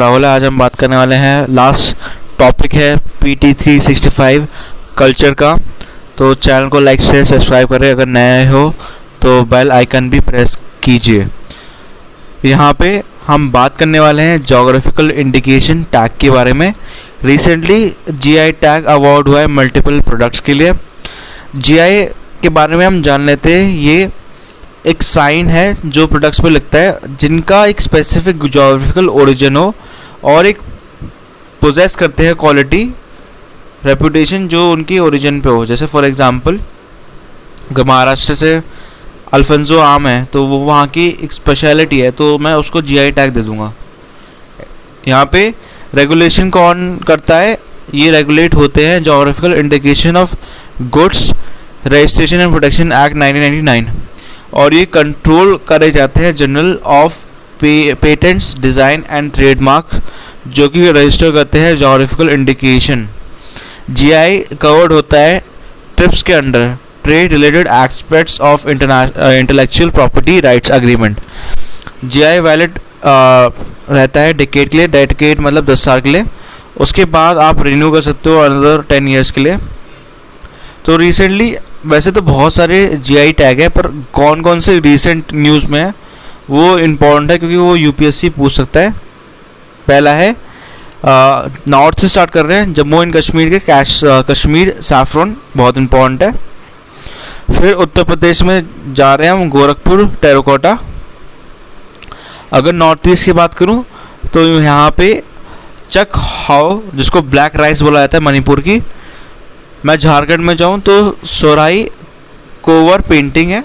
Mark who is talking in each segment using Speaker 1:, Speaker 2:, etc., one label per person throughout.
Speaker 1: राहुल है। आज हम बात करने वाले हैं, लास्ट टॉपिक है PT 365 कल्चर का। तो चैनल को लाइक शेयर सब्सक्राइब करें, अगर नए हो तो बेल आइकन भी प्रेस कीजिए। यहाँ पे हम बात करने वाले हैं जोग्राफिकल इंडिकेशन टैग के बारे में। रिसेंटली GI टैग अवार्ड हुआ है मल्टीपल प्रोडक्ट्स के लिए। GI के बारे में हम जान लेते हैं। ये एक साइन है जो प्रोडक्ट्स पे लगता है जिनका एक स्पेसिफिक जोग्राफिकल ओरिजिन हो और एक पोजेस करते हैं क्वालिटी रेपुटेशन जो उनकी ओरिजिन पे हो। जैसे फॉर एग्जांपल अगर महाराष्ट्र से अल्फेंसो आम है तो वो वहाँ की एक स्पेशलिटी है, तो मैं उसको GI टैग दे दूँगा। यहाँ पे रेगुलेशन कौन करता है? ये रेगुलेट होते हैं geographical indication of goods registration and protection act 1999, और ये कंट्रोल करे जाते हैं general of patents design and trademark जो कि रजिस्टर करते हैं जोग्राफिकल इंडिकेशन। GI कवर्ड होता है ट्रिप्स के under, trade related aspects of intellectual property rights agreement. GI valid रहता है डिकेड के लिए, डेकेड मतलब 10 साल के लिए। उसके बाद आप रिन्यू कर सकते हो अनदर 10 ईयर्स के लिए। तो रिसेंटली वैसे तो बहुत सारे GI टैग है, पर कौन कौन से रिसेंट न्यूज़ में है वो इम्पोर्टेंट है क्योंकि वो UPSC पूछ सकता है। पहला है नॉर्थ से स्टार्ट कर रहे हैं, जम्मू एंड कश्मीर के कश्मीर सैफरन बहुत इम्पोर्टेंट है। फिर उत्तर प्रदेश में जा रहे हैं हम, गोरखपुर टेराकोटा। अगर नॉर्थ ईस्ट की बात करूं तो यहाँ पे चक हाओ जिसको ब्लैक राइस बोला जाता है मणिपुर की। मैं झारखंड में जाऊं तो सोराई कोवर पेंटिंग है।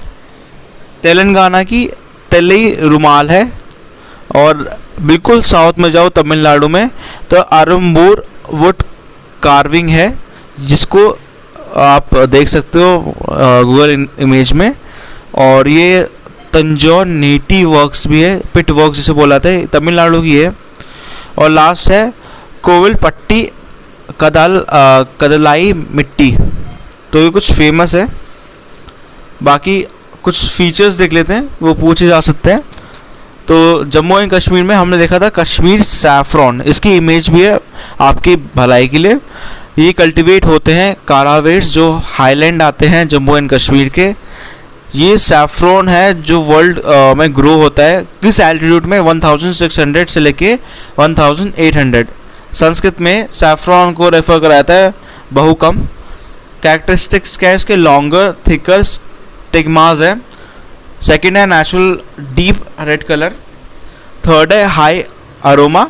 Speaker 1: तेलंगाना की तेलई रुमाल है। और बिल्कुल साउथ में जाओ तमिलनाडु में तो आरम्बूर वुड कार्विंग है, जिसको आप देख सकते हो गूगल इमेज में। और ये तंजौर नेटी वर्क्स भी है, पिट वर्क्स जिसे बोला था, तमिलनाडु की है। और लास्ट है कोविल पट्टी कदलाई मिट्टी। तो ये कुछ फेमस है। बाकी कुछ फीचर्स देख लेते हैं, वो पूछे जा सकते हैं। तो जम्मू एंड कश्मीर में हमने देखा था कश्मीर सैफरॉन, इसकी इमेज भी है आपकी भलाई के लिए। ये कल्टीवेट होते हैं कारावेट्स जो हाईलैंड आते हैं जम्मू एंड कश्मीर के। ये सैफरॉन है जो वर्ल्ड में ग्रो होता है किस एल्टीट्यूड में? 1600 से लेके 1800। संस्कृत में सैफरॉन को रेफर करा जाता है बहुकम। कैरेक्टरिस्टिक्स क्या है इसके? लॉन्गर थिकर स्टिग्मास है। सेकेंड है natural deep red colour. Third है हाई अरोमा।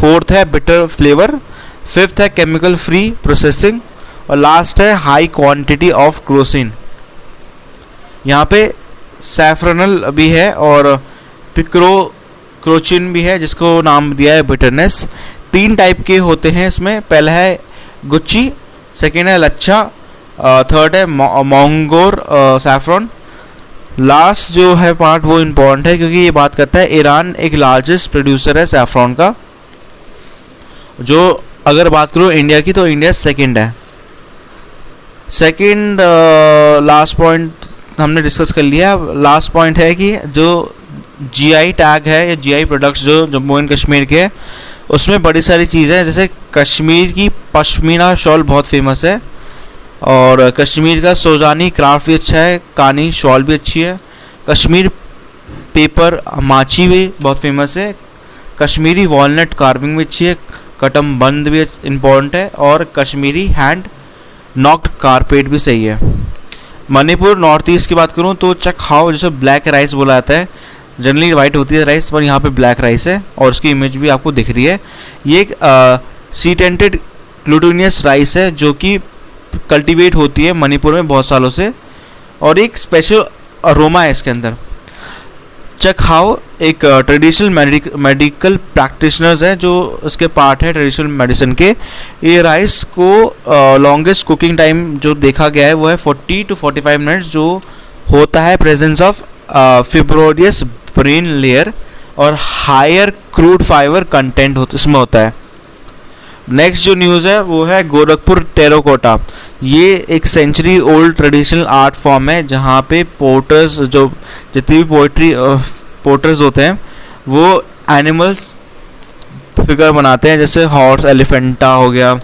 Speaker 1: फोर्थ है बिटर फ्लेवर। फिफ्थ है केमिकल फ्री प्रोसेसिंग। और लास्ट है हाई क्वांटिटी ऑफ क्रोसिन। यहाँ पे सैफरनल भी है और क्रोचिन भी है जिसको नाम दिया है बिटरनेस। 3 टाइप के होते हैं इसमें। पहला है गुच्ची, सेकेंड है लच्छा, थर्ड है मोंगोर सैफरन। लास्ट जो है पार्ट वो इम्पोर्टेंट है क्योंकि ये बात करता है ईरान एक लार्जेस्ट प्रोड्यूसर है सैफरन का। जो अगर बात करो इंडिया की तो इंडिया सेकंड है। सेकंड लास्ट पॉइंट हमने डिस्कस कर लिया। लास्ट पॉइंट है कि जो GI टैग है या GI प्रोडक्ट्स जो जम्मू एंड कश्मीर के हैं उसमें बड़ी सारी चीज़ें हैं। जैसे कश्मीर की पश्मीना शॉल बहुत फेमस है, और कश्मीर का सोजानी क्राफ्ट भी अच्छा है, कानी शॉल भी अच्छी है। कश्मीर पेपर माची भी बहुत फेमस है। कश्मीरी वॉलनट कार्विंग भी अच्छी है। कटम बंद भी इम्पोर्टेंट है। और कश्मीरी हैंड नॉक्ड कारपेट भी सही है। मणिपुर नॉर्थ ईस्ट की बात करूँ तो चक हाओ जिसे ब्लैक राइस बोला जाता है। जनरली वाइट होती है राइस, पर यहाँ पे ब्लैक राइस है और उसकी इमेज भी आपको दिख रही है। ये एक सी टेंटेड ग्लूटिनियस राइस है जो कि कल्टीवेट होती है मणिपुर में बहुत सालों से, और एक स्पेशल अरोमा है इसके अंदर। चक हाओ एक ट्रेडिशनल मेडिकल प्रैक्टिशनर्स है जो इसके पार्ट है ट्रेडिशनल मेडिसिन के। ये राइस को लॉन्गेस्ट कुकिंग टाइम जो देखा गया है वो है 40 to 45 मिनट्स, जो होता है प्रेजेंस ऑफ फिब्रोडियस ब्रेन लेयर और हायर क्रूड फाइबर कंटेंट इसमें होता है। नेक्स्ट जो न्यूज़ है वो है गोरखपुर टेराकोटा। ये एक century old traditional art form है जहाँ पे पोर्टर्स जो जितनी भी पोर्टर्स होते हैं वो एनिमल्स फिगर बनाते हैं, जैसे हॉर्स, एलिफेंटा हो गया,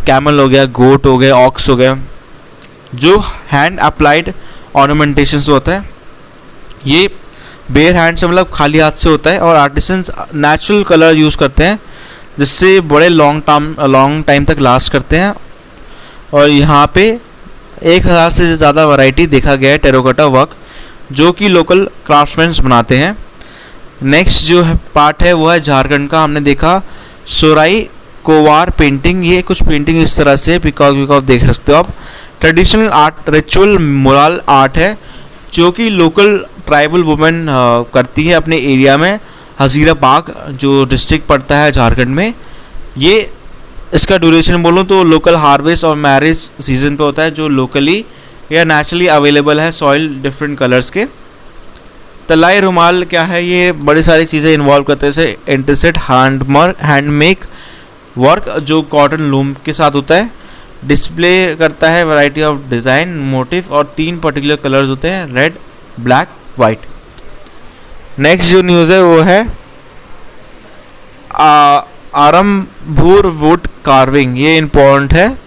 Speaker 1: कैमल हो गया, गोट हो गया, ऑक्स हो गया, जो हैंड अप्लाइड ऑर्नामेंटेशन होता है। ये बेयर हैंड से मतलब खाली हाथ से होता है और आर्टिसंस नेचुरल कलर यूज़ करते हैं जिससे बड़े लॉन्ग टाइम तक लास्ट करते हैं। और यहाँ पे 1000 से ज़्यादा वैरायटी देखा गया है टेराकोटा वर्क जो कि लोकल क्राफ्ट्समैन बनाते हैं। नेक्स्ट जो है पार्ट है वो है झारखंड का। हमने देखा सोराई कोवार पेंटिंग। ये कुछ पेंटिंग इस तरह से पिकॉक देख सकते हो आप। Traditional art ritual moral art है जो कि लोकल ट्राइबल वुमेन करती है अपने एरिया में। हज़ीराबाग जो डिस्ट्रिक्ट पड़ता है झारखंड में। ये इसका ड्यूरेशन बोलूँ तो लोकल हार्वेस्ट और मैरिज सीजन पे होता है जो लोकली या नेचुरली अवेलेबल है सॉइल डिफरेंट कलर्स के। तलाई रुमाल क्या है, ये बड़ी सारी चीज़ें इन्वॉल्व करते हैं जैसे इंटरसेट हैंडमेक वर्क जो कॉटन लूम के साथ होता है। डिस्प्ले करता है वैरायटी ऑफ डिज़ाइन मोटिव और 3 पर्टिकुलर कलर्स होते हैं रेड ब्लैक वाइट। नेक्स्ट जो न्यूज़ है वो है आरंभपुर वुड कार्विंग। ये इम्पोर्टेंट है।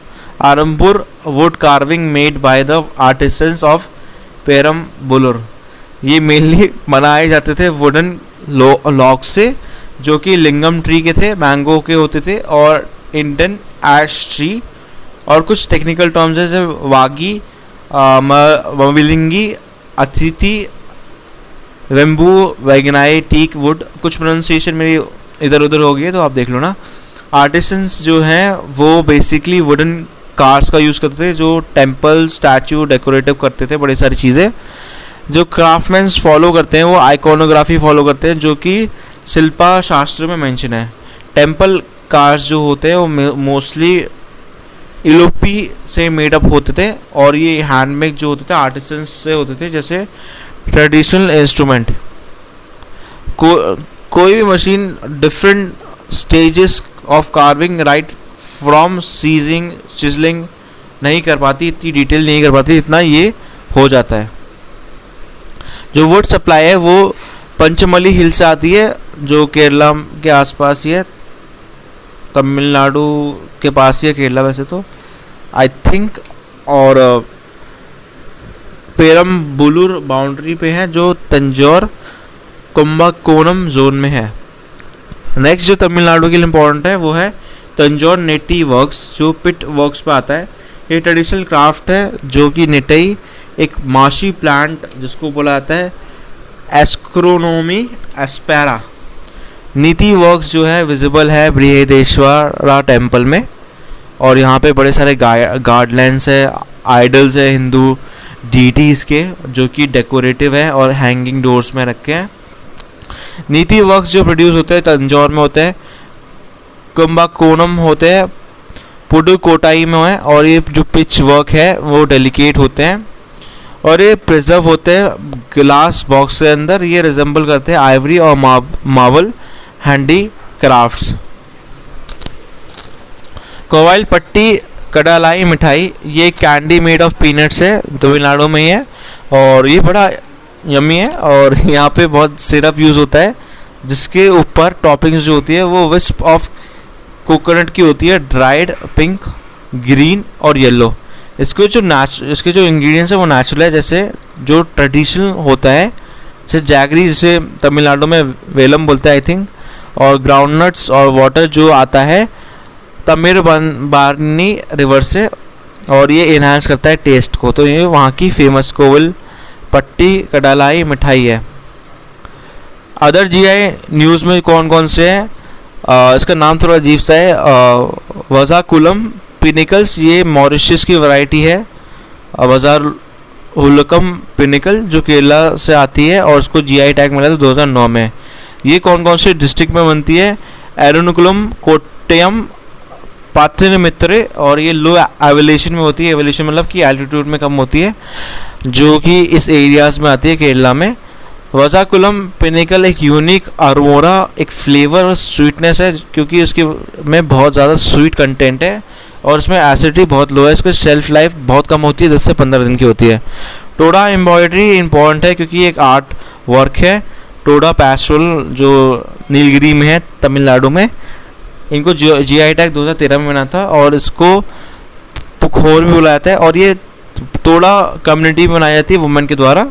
Speaker 1: Arambhapur wood carving made by the artisans of Perambalur. ये मेनली बनाए जाते थे वुडन लॉग से जो कि लिंगम ट्री के थे, मैंगो के होते थे और इंडियन ऐश ट्री। और कुछ टेक्निकल टर्म्स है जैसे वागी, मविलिंगी, अतिथि, वेम्बू, वैगनाई, टीक वुड। कुछ प्रोनाउंसिएशन मेरी इधर उधर हो गई है तो आप देख लो ना। आर्टिसंस जो हैं वो बेसिकली वुडन कार्स का यूज़ करते थे जो टेम्पल स्टैचू डेकोरेटिव करते थे बड़ी सारी चीज़ें। जो क्राफ्टमैन फॉलो करते हैं वो आइकोनोग्राफी फॉलो करते हैं जो कि शिल्पा शास्त्र में मेंशन है। टेम्पल कार्स जो होते हैं वो मोस्टली इलोपी से मेडअप होते थे और ये हैंडमेड जो होते थे आर्टिसंस से होते थे जैसे ट्रेडिशनल इंस्ट्रूमेंट। कोई भी machine different stages of carving right from seizing chiselling नहीं कर पाती, इतनी डिटेल नहीं कर पाती जितना ये हो जाता है। जो वुड सप्लाई है वो पंचमली हिल से आती है जो केरला के आसपास ही है, तमिलनाडु के पास ही है केरला वैसे तो आई थिंक। और पेरम्बलुर बाउंड्री पे है जो तंजौर कुंभकोणम जोन में है। नेक्स्ट जो तमिलनाडु के लिए इम्पोर्टेंट है वो है तंजौर नेटी वर्क्स जो पिट वर्क्स पे आता है। ये ट्रेडिशनल क्राफ्ट है जो कि नेटई एक माशी प्लांट जिसको बोला जाता है एस्क्रोनोमी एस्पेरा। नीति वर्क्स जो है विजिबल है बृहदेश्वरा टेम्पल में और यहाँ पे बड़े सारे गार्डलैंड्स है, आइडल्स है हिंदू डीटीज के जो कि डेकोरेटिव है और हैंगिंग डोर्स में रखे हैं। नीति वर्क्स जो प्रोड्यूस होते हैं तंजौर में होते हैं, कुंभकोणम होते हैं, पुडुकोटाई में है और ये जो पिच वर्क है वो डेलिकेट होते हैं और ये प्रिजर्व होते हैं ग्लास बॉक्स के अंदर। ये रिजेंबल करते हैं आइवरी और मार्बल हैंडी क्राफ्ट्स। कोवाइल पट्टी कडालाई मिठाई ये कैंडी मेड ऑफ पीनट्स है, तमिलनाडु में ही है और ये बड़ा यम्मी है और यहाँ पे बहुत सिरप यूज़ होता है जिसके ऊपर टॉपिंग्स जो होती है वो विस्प ऑफ कोकोनट की होती है, ड्राइड पिंक, ग्रीन और येलो। इसके जो इंग्रेडिएंट्स है वो नेचुरल है जैसे जो ट्रेडिशनल होता है जैसे जैगरी जिसे तमिलनाडु में वेलम बोलते हैं आई थिंक, और ग्राउंडनट्स और वाटर जो आता है तमिलबारनी रिवर से और ये इन्हांस करता है टेस्ट को। तो ये वहाँ की फेमस कोविल पट्टी कडालाई मिठाई है। अदर जीआई न्यूज़ में कौन कौन से हैं, इसका नाम थोड़ा अजीब सा है, वज़ाकुलम पिनिकल्स ये मॉरिशस की वैरायटी है। वज़ाहुलकम पिनिकल जो केरला से आती है और उसको जीआई टैग मिला था 2009 में। ये कौन कौन से डिस्ट्रिक्ट में बनती है, एर्नाकुलम, कोट्टयम, पाथिनमित्रे और ये लो एवेलेशन में होती है। एवेलेशन मतलब कि एल्टीट्यूड में कम होती है जो कि इस एरियाज़ में आती है केरला में। वज़ाकुलम पिनिकल एक यूनिक अरोमा, एक फ्लेवर और स्वीटनेस है क्योंकि उसके में बहुत ज़्यादा स्वीट कंटेंट है और इसमें एसिडिटी बहुत लो है। इसकी शेल्फ लाइफ बहुत कम होती है, 10 से 15 दिन की होती है। टोडा एम्ब्रॉयडरी इंपॉर्टेंट है क्योंकि एक आर्ट वर्क है टोडा पैस्ट्रोल जो नीलगिरी में है तमिलनाडु में, इनको GI टैग 2013 में बना था और इसको पुखोर भी बुलाया था। और ये टोडा कम्युनिटी में बनाई जाती है वुमेन के द्वारा।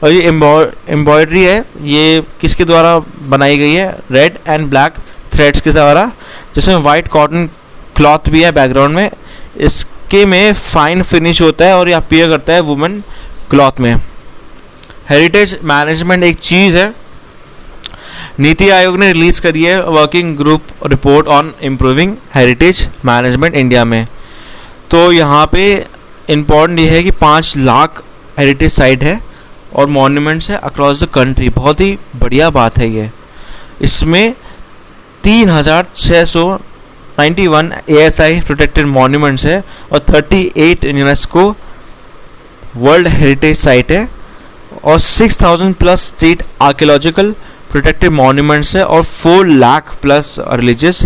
Speaker 1: और ये एम्ब्रॉयडरी है, ये किसके द्वारा बनाई गई है? रेड एंड ब्लैक थ्रेड्स के द्वारा, जिसमें वाइट कॉटन क्लॉथ भी है बैकग्राउंड में। इसके में फाइन फिनिश होता है और ये अपीयर करता है वुमेन क्लॉथ में। हेरिटेज मैनेजमेंट एक चीज़ है। नीति आयोग ने रिलीज करी है working group report on improving heritage management India में। तो यहाँ पे इम्पॉर्टेंट ये है कि 5 लाख हेरिटेज साइट है और मॉन्यूमेंट्स है अक्रॉस द कंट्री। बहुत ही बढ़िया बात है ये। इसमें 3691 ASI प्रोटेक्टेड मॉन्यूमेंट्स है और 38 यूनेस्को वर्ल्ड हेरिटेज साइट है और 6000 plus state archaeological protected monuments है और 4 lakh plus religious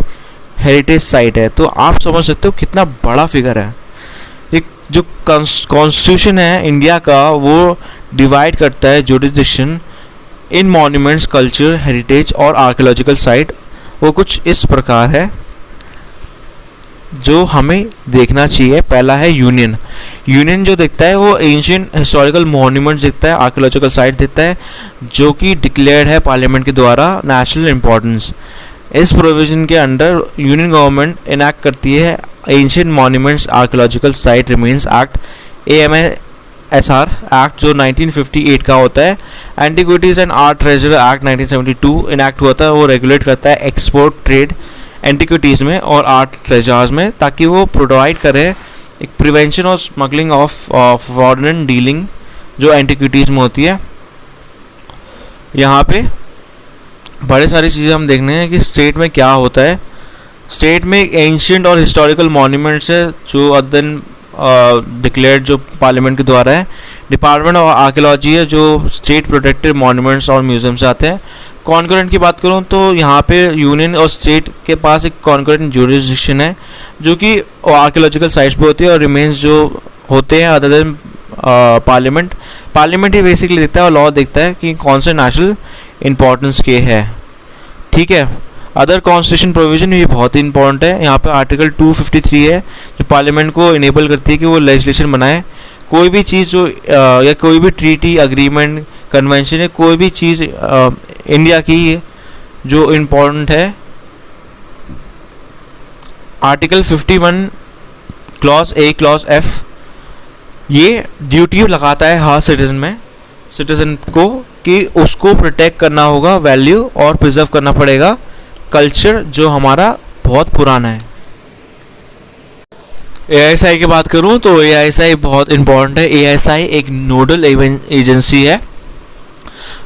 Speaker 1: heritage site है। तो आप समझ सकते हो कितना बड़ा फिगर है। एक जो कॉन्स्टिट्यूशन है इंडिया का वो डिवाइड करता है जुरिडिक्शन इन मॉन्यूमेंट्स, कल्चर, हेरिटेज और आर्कियोलॉजिकल साइट। वो कुछ इस प्रकार है जो हमें देखना चाहिए। पहला है यूनियन। यूनियन जो देखता है वो एंशिएंट हिस्टोरिकल मॉन्यूमेंट्स देखता है, आर्कियोलॉजिकल साइट देखता है जो कि डिक्लेयर्ड है पार्लियामेंट के द्वारा नेशनल इम्पोर्टेंस। इस प्रोविजन के अंडर यूनियन गवर्नमेंट इनैक्ट करती है ancient monuments archaeological site remains act, AMSR act जो 1958 का होता है। Antiquities and art treasure act 1972 enact हुआ था। वो रेगुलेट करता है एक्सपोर्ट ट्रेड एंटीक्विटीज़ में और आर्ट ट्रेजर्स में, ताकि वो प्रोवाइड करे एक prevention of smuggling of foreign dealing जो एंटीक्विटीज़ में होती है। यहाँ पे बड़े सारी चीज़ें हम देखने हैं कि स्टेट में क्या होता है। स्टेट में एक एंशिएंट और हिस्टोरिकल मॉन्यूमेंट्स है जो अदन डिक्लेयर्ड जो पार्लियामेंट के द्वारा है। डिपार्टमेंट ऑफ आर्कियोलॉजी है जो स्टेट प्रोटेक्टेड मॉन्यूमेंट्स और म्यूजियम से आते हैं। कॉन्करेंट की बात करूं तो यहाँ पे यूनियन और स्टेट के पास एक कॉन्करेंट जुरिडिक्शन है जो कि आर्कियोलॉजिकल साइट्स पे होती है और रिमेन्स जो होते हैं अदर देन पार्लियामेंट। पार्लियामेंट ही बेसिकली देखता है और लॉ देखता है कि कौन से नेशनल इम्पोर्टेंस के है। ठीक है। अदर कॉन्स्टिट्यूशन प्रोविजन भी बहुत ही इंपॉर्टेंट है। यहाँ पे आर्टिकल 253 है जो पार्लियामेंट को इनेबल करती है कि वो लेजिस्लेशन बनाए। कोई भी चीज़ जो या कोई भी ट्रीटी, अग्रीमेंट, कन्वेंशन है, कोई भी चीज़ इंडिया की जो इम्पोर्टेंट है, article 51 clause A clause F ये ड्यूटी लगाता है हर सिटीजन को कि उसको प्रोटेक्ट करना होगा, वैल्यू और प्रिजर्व करना पड़ेगा कल्चर जो हमारा बहुत पुराना है। AISI की बात करूं तो AISI बहुत इंपॉर्टेंट है। AISI एक नोडल एजेंसी है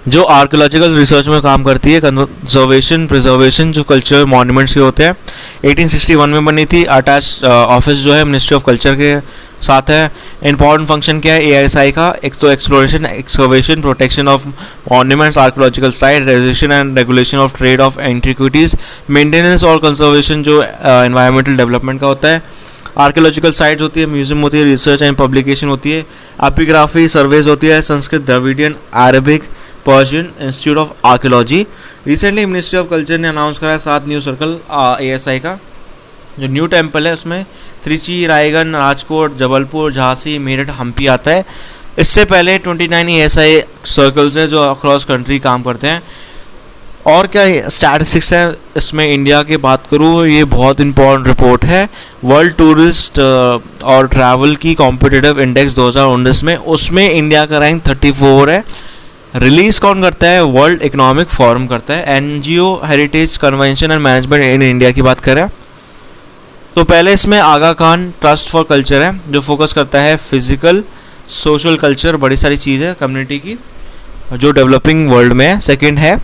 Speaker 1: जो आर्कियोलॉजिकल रिसर्च में काम करती है। कंजर्वेशन, प्रिजर्वेशन जो कल्चरल मॉन्यूमेंट्स के होते हैं 1861 में बनी थी। अटैच ऑफिस जो है मिनिस्ट्री ऑफ कल्चर के साथ है। इंपॉर्टेंट फंक्शन क्या है AISI का? एक तो exploration, excavation, protection of monuments, archaeological site, registration and regulation of trade off antiquities, maintenance और कंजर्वेशन जो एनवायरमेंटल डेवलपमेंट का होता है। आर्कियोलॉजिकल साइट्स होती है, म्यूजियम होती है, रिसर्च एंड पब्लिकेशन होती है, एपिग्राफी, सर्वेज होती है, Sanskrit, Dravidian, Arabic, Persian, institute of archaeology. Recently ministry of culture ने अनाउंस करा 7 न्यू सर्कल AISI का। जो न्यू टेम्पल है उसमें त्रिची, रायगढ़, राजकोट, जबलपुर, झांसी, मेरठ, हम्पी आता है। इससे पहले 29 AISI सर्कल्स है जो अक्रॉस कंट्री काम करते हैं। और क्या स्टैटिस्टिक्स है इसमें इंडिया की बात करूँ, ये बहुत इंपॉर्टेंट रिपोर्ट है। वर्ल्ड टूरिस्ट और ट्रैवल की कॉम्पिटिटिव इंडेक्स 2019 में, उसमें इंडिया का रैंक 34 है। रिलीज कौन करता है? वर्ल्ड इकोनॉमिक फोरम करता है। NGO heritage convention and management in India की बात करें तो पहले इसमें आगा खान ट्रस्ट फॉर कल्चर है जो फोकस करता है फिजिकल, सोशल, कल्चर, बड़ी सारी चीज़ें कम्युनिटी की जो डेवलपिंग वर्ल्ड में है। सेकेंड है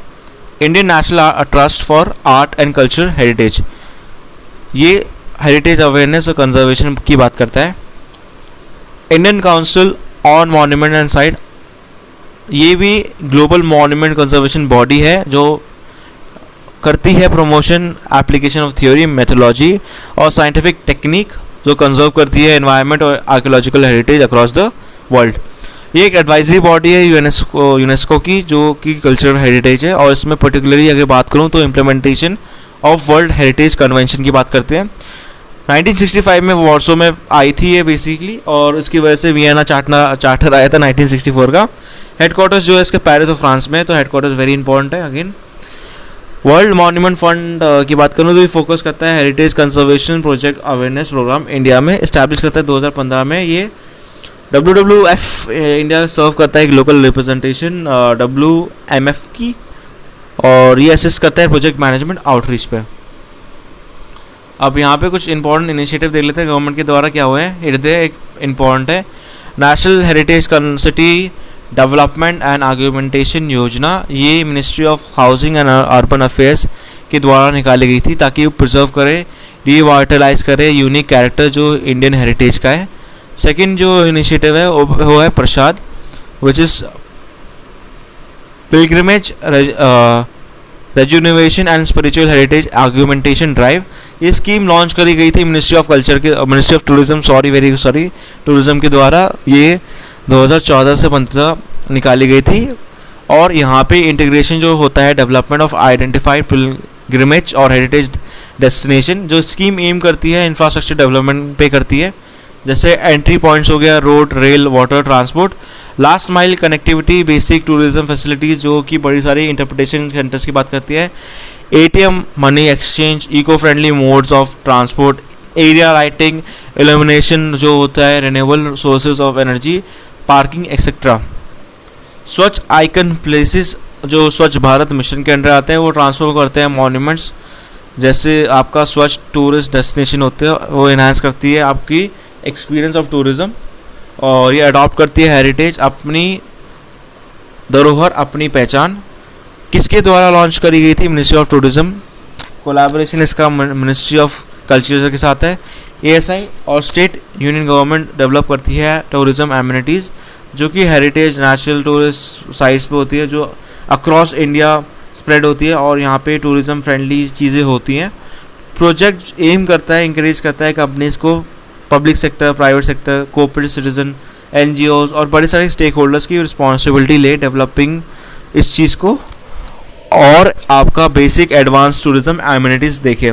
Speaker 1: Indian national trust for art and culture heritage, ये हेरिटेज अवेयरनेस और कंजर्वेशन की बात करता है। Indian council on monument and site, ये भी ग्लोबल मॉन्यूमेंट कंजर्वेशन बॉडी है जो करती है promotion, application of theory, methodology और साइंटिफिक टेक्निक जो कंजर्व करती है एनवायरनमेंट और archaeological heritage across the world. ये एक एडवाइजरी बॉडी है यूनेस्को की, जो कि कल्चरल हेरिटेज है, और इसमें पर्टिकुलरली अगर बात करूँ तो implementation of world heritage convention की बात करते हैं। 1965 में वॉर्सो में आई थी ये बेसिकली, और इसकी वजह से वियना चार्टर आया था 1964 का। हेडक्वार्टर्स जो है इसके पेरिस और फ्रांस में है, तो हेडक्वार्टर्स वेरी इंपॉर्टेंट है। अगेन वर्ल्ड मॉन्यूमेंट फंड की बात करूँ तो ये फोकस करता है heritage conservation project awareness programme India में इस्टेब्लिश करता है 2015 में। ये WWF इंडिया सर्व करता है एक लोकल रिप्रेजेंटेशन WMF की, और ये असिस्ट करता है प्रोजेक्ट मैनेजमेंट आउटरीच पे। अब यहाँ पे कुछ इंपॉर्टेंट इनिशिएटिव देख लेते हैं गवर्नमेंट के द्वारा क्या हुए हैं। हृदय एक इंपॉर्टेंट है, national heritage city development and argumentation योजना, ये ministry of housing and urban affairs के द्वारा निकाली गई थी ताकि वो प्रिजर्व करे, रिवाइटलाइज करे यूनिक कैरेक्टर जो इंडियन हेरिटेज का है। सेकंड जो इनिशिएटिव है वो है Prasad, which is pilgrimage rejuvenation and spiritual heritage argumentation drive. ये स्कीम लॉन्च करी गई थी मिनिस्ट्री ऑफ टूरिज्म के द्वारा। ये 2014 से 15 निकाली गई थी, और यहाँ पे इंटीग्रेशन जो होता है डेवलपमेंट ऑफ आइडेंटिफाइड पिलग्रिमेज और हेरिटेज डेस्टिनेशन, जो स्कीम एम करती है इंफ्रास्ट्रक्चर डेवलपमेंट पे करती है, जैसे एंट्री पॉइंट्स हो गया, road, rail, water transport, last mile connectivity, basic tourism facilities जो कि बड़ी सारी इंटरप्रिटेशन सेंटर्स की बात करती है, ATM money exchange, eco friendly modes of transport, area lighting, illumination जो होता है, renewable sources of energy, parking etcetera. Swachh icon places जो स्वच्छ भारत मिशन के अंडर आते हैं, वो ट्रांसफर करते हैं मॉन्यूमेंट्स, जैसे आपका स्वच्छ टूरिस्ट डेस्टिनेशन होते हैं, वो इन्हांस करती है आपकी एक्सपीरियंस ऑफ टूरिज्म, और ये अडॉप्ट करती है हेरिटेज, अपनी धरोहर अपनी पहचान। किसके द्वारा लॉन्च करी गई थी? Ministry of tourism. कोलैबोरेशन इसका मिनिस्ट्री ऑफ कल्चर के साथ है। ASI और स्टेट यूनियन गवर्नमेंट डेवलप करती है टूरिज्म एमिनिटीज़, जो कि हेरिटेज नेचुरल टूरिस्ट साइट्स पे होती है, जो अक्रॉस इंडिया स्प्रेड होती है, और यहाँ पे टूरिज्म फ्रेंडली चीज़ें होती हैं। प्रोजेक्ट एम करता है, इंकरेज करता है कंपनीज को, public sector, private sector, cooperative citizen, NGOs और बड़े सारे स्टेक होल्डर्स की रिस्पॉन्सिबिलिटी ले डेवलपिंग इस चीज़ को। और आपका बेसिक एडवांस टूरिज्म एमिनिटीज़ देखें,